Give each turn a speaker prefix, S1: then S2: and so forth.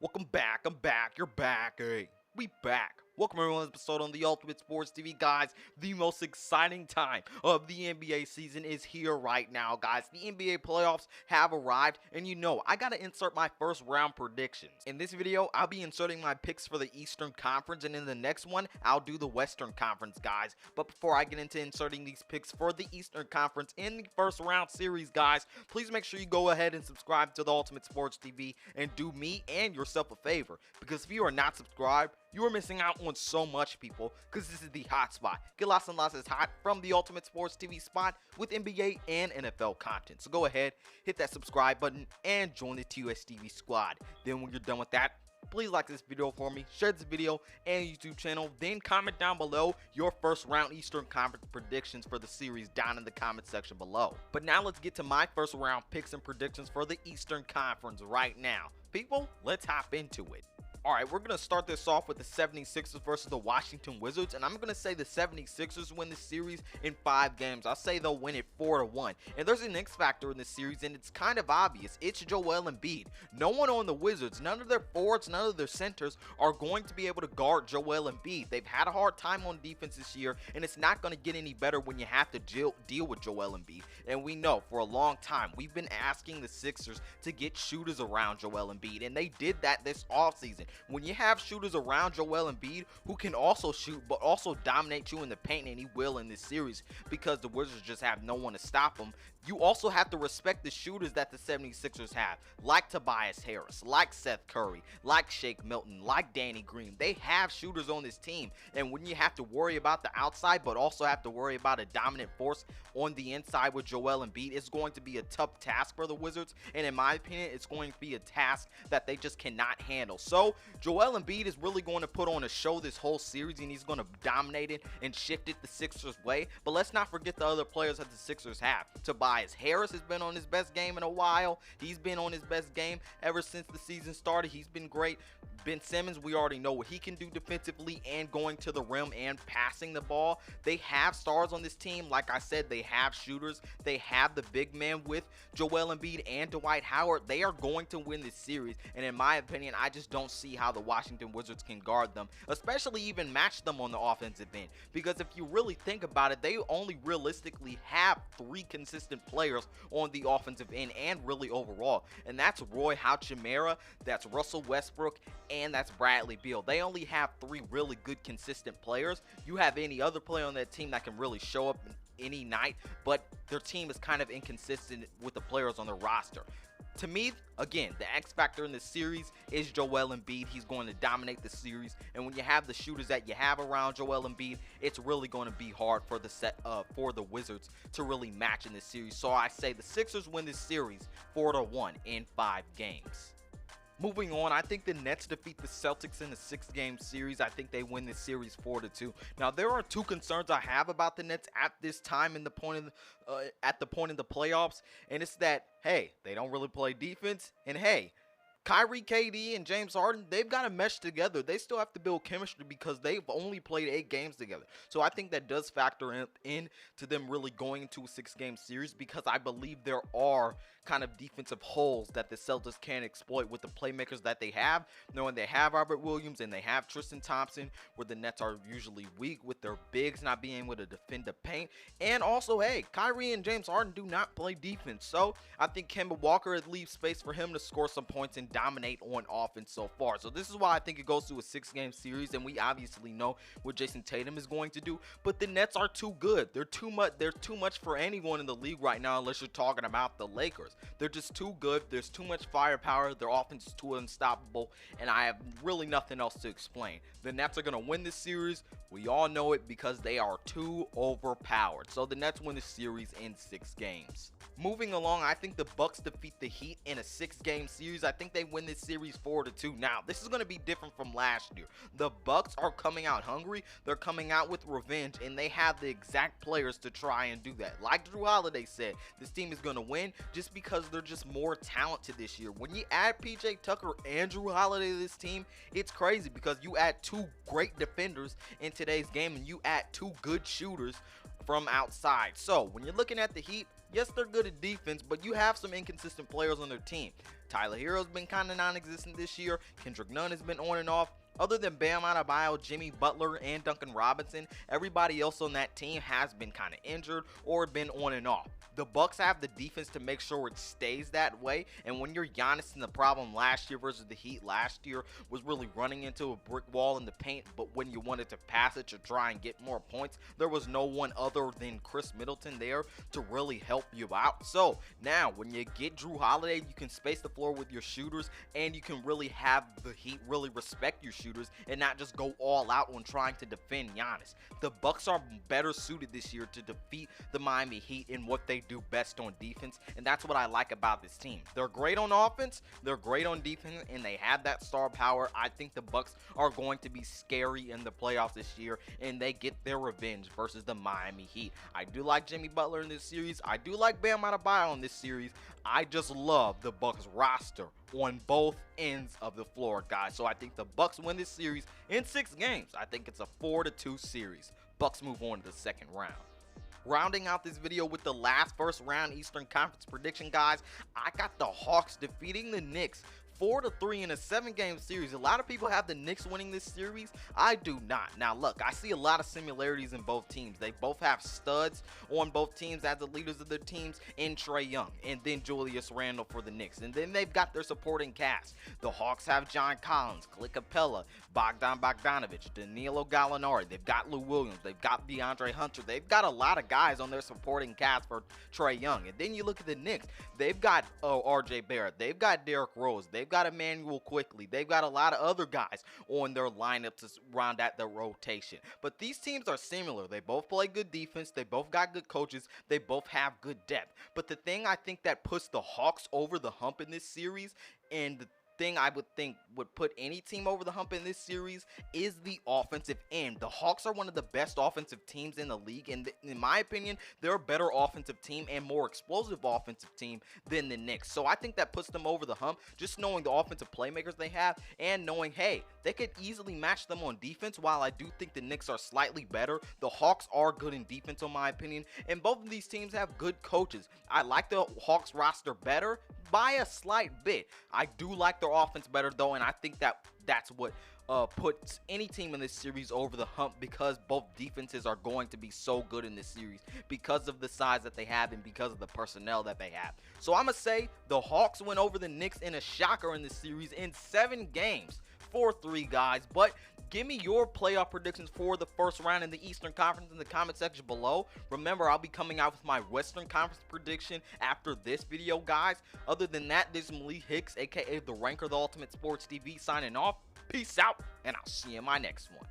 S1: Welcome back. I'm back. You're back. Hey, we back. Welcome everyone to this episode on the Ultimate Sports TV, guys. The most exciting time of the NBA season is here right now, guys. The NBA playoffs have arrived, and you know, I gotta insert my first round predictions. In this video, I'll be inserting my picks for the Eastern Conference, and in the next one, I'll do the Western Conference, guys. But before I get into inserting these picks for the Eastern Conference in the first round series, guys, please make sure you go ahead and subscribe to the Ultimate Sports TV and do me and yourself a favor, because if you are not subscribed, you are missing out on so much, people, because this is the hot spot. Get lots and lots of hot from the Ultimate Sports TV spot with NBA and NFL content. So go ahead, hit that subscribe button, and join the TUSTV squad. Then when you're done with that, please like this video for me, share this video and YouTube channel, then comment down below your first round Eastern Conference predictions for the series down in the comment section below. But now let's get to my first round picks and predictions for the Eastern Conference right now. People, let's hop into it. Alright, we're going to start this off with the 76ers versus the Washington Wizards, and I'm going to say the 76ers win this series in 5 games. I'll say they'll win it 4-1. And there's an X factor in this series, and it's kind of obvious. It's Joel Embiid. No one on the Wizards, none of their forwards, none of their centers are going to be able to guard Joel Embiid. They've had a hard time on defense this year, and it's not going to get any better when you have to deal with Joel Embiid. And we know for a long time, we've been asking the Sixers to get shooters around Joel Embiid, and they did that this offseason. When you have shooters around Joel Embiid who can also shoot but also dominate you in the paint, and he will in this series because the Wizards just have no one to stop him, you also have to respect the shooters that the 76ers have, like Tobias Harris, like Seth Curry, like Shake Milton, like Danny Green. They have shooters on this team, and when you have to worry about the outside but also have to worry about a dominant force on the inside with Joel Embiid, it's going to be a tough task for the Wizards, and in my opinion, it's going to be a task that they just cannot handle. So Joel Embiid is really going to put on a show this whole series, and he's going to dominate it and shift it the Sixers' way. But let's not forget the other players that the Sixers have. Tobias Harris has been on his best game in a while. He's been on his best game ever since the season started. He's been great. Ben Simmons, we already know what he can do defensively and going to the rim and passing the ball. They have stars on this team. Like I said, they have shooters. They have the big man with Joel Embiid and Dwight Howard. They are going to win this series, and in my opinion, I just don't see how the Washington Wizards can guard them, especially even match them on the offensive end, because if you really think about it, they only realistically have 3 consistent players on the offensive end and really overall, and that's Roy Hachimura, that's Russell Westbrook, and that's Bradley Beal. They only have 3 really good consistent players. You have any other player on that team that can really show up any night, but their team is kind of inconsistent with the players on their roster. To me, again, the X factor in this series is Joel Embiid. He's going to dominate the series, and when you have the shooters that you have around Joel Embiid, it's really going to be hard for the Wizards to really match in this series. So I say the Sixers win this series 4-1 in 5 games. Moving on, I think the Nets defeat the Celtics in a 6-game series. I think they win this series 4-2. Now, there are 2 concerns I have about the Nets at this time in the point of at the point in the playoffs, and it's that, hey, they don't really play defense, and hey, Kyrie, KD, and James Harden, they've got to mesh together. They still have to build chemistry because they've only played 8 games together. So I think that does factor in to them really going into a 6-game series, because I believe there are kind of defensive holes that the Celtics can exploit with the playmakers that they have, knowing they have Robert Williams and they have Tristan Thompson, where the Nets are usually weak with their bigs not being able to defend the paint. And also, hey, Kyrie and James Harden do not play defense. So I think Kemba Walker leaves space for him to score some points and dominate on offense so far. So this is why I think it goes to a 6-game series, and we obviously know what Jason Tatum is going to do, but the Nets are too good. They're too much for anyone in the league right now, unless you're talking about the Lakers. They're just too good. There's too much firepower. Their offense is too unstoppable, and I have really nothing else to explain. The Nets are going to win this series. We all know it because they are too overpowered. So the Nets win the series in 6 games. Moving along, I think the Bucks defeat the Heat in a 6-game series. I think they win this series 4-2. Now, this is going to be different from last year. The Bucks are coming out hungry. They're coming out with revenge, and they have the exact players to try and do that. Like Drew Holiday said, this team is going to win just because they're just more talented this year. When you add PJ Tucker and Drew Holiday to this team, it's crazy because you add 2 great defenders in today's game, and you add 2 good shooters from outside. So when you're looking at the Heat, Yes, they're good at defense, but you have some inconsistent players on their team. Tyler Hero's been kind of non-existent this year. Kendrick Nunn has been on and off. Other than Bam Adebayo, Jimmy Butler, and Duncan Robinson, everybody else on that team has been kind of injured or been on and off. The Bucks have the defense to make sure it stays that way, and when you're Giannis, and the problem last year versus the Heat last year was really running into a brick wall in the paint, but when you wanted to pass it to try and get more points, there was no one other than Chris Middleton there to really help you out. So now when you get Jrue Holiday, you can space the floor with your shooters, and you can really have the Heat really respect your shooters and not just go all out on trying to defend Giannis. The Bucks are better suited this year to defeat the Miami Heat in what they do best on defense, and that's what I like about this team. They're great on offense, they're great on defense, and they have that star power. I think the Bucks are going to be scary in the playoffs this year, and they get their revenge versus the Miami Heat. I do like Jimmy Butler in this series. I do like Bam Adebayo in this series. I just love the Bucks roster on both ends of the floor, guys. So I think the Bucks win this series in 6 games. I think it's a 4-2 series. Bucks move on to the second round. Rounding out this video with the last first round Eastern Conference prediction, guys, I got the Hawks defeating the Knicks 4-3 in a 7-game series. A lot of people have the Knicks winning this series. I do not. Now, look, I see a lot of similarities in both teams. They both have studs on both teams as the leaders of their teams in Trae Young and then Julius Randle for the Knicks. And then they've got their supporting cast. The Hawks have John Collins, Clint Capella, Bogdan Bogdanovic, Danilo Gallinari. They've got Lou Williams. They've got DeAndre Hunter. They've got a lot of guys on their supporting cast for Trae Young. And then you look at the Knicks. They've got RJ Barrett. They've got Derrick Rose. They've got Emmanuel Quickly. They've got a lot of other guys on their lineup to round out their rotation. But these teams are similar. They both play good defense. They both got good coaches. They both have good depth. But the thing I think that puts the Hawks over the hump in this series, and the thing I would think would put any team over the hump in this series, is the offensive end. The Hawks are one of the best offensive teams in the league, and in my opinion, they're a better offensive team and more explosive offensive team than the Knicks. So I think that puts them over the hump, just knowing the offensive playmakers they have and knowing, hey, they could easily match them on defense. While I do think the Knicks are slightly better, the Hawks are good in defense in my opinion, and both of these teams have good coaches. I like the Hawks roster better by a slight bit. I do like their offense better though, and I think that's what puts any team in this series over the hump, because both defenses are going to be so good in this series because of the size that they have and because of the personnel that they have. So I'm going to say the Hawks win over the Knicks in a shocker in this series in 7 games. 4-3, guys. But give me your playoff predictions for the first round in the Eastern Conference in the comment section below. Remember, I'll be coming out with my Western Conference prediction after this video, guys. Other than that, this is Malik Hicks, aka the Ranker, the Ultimate Sports TV, signing off. Peace out, and I'll see you in my next one.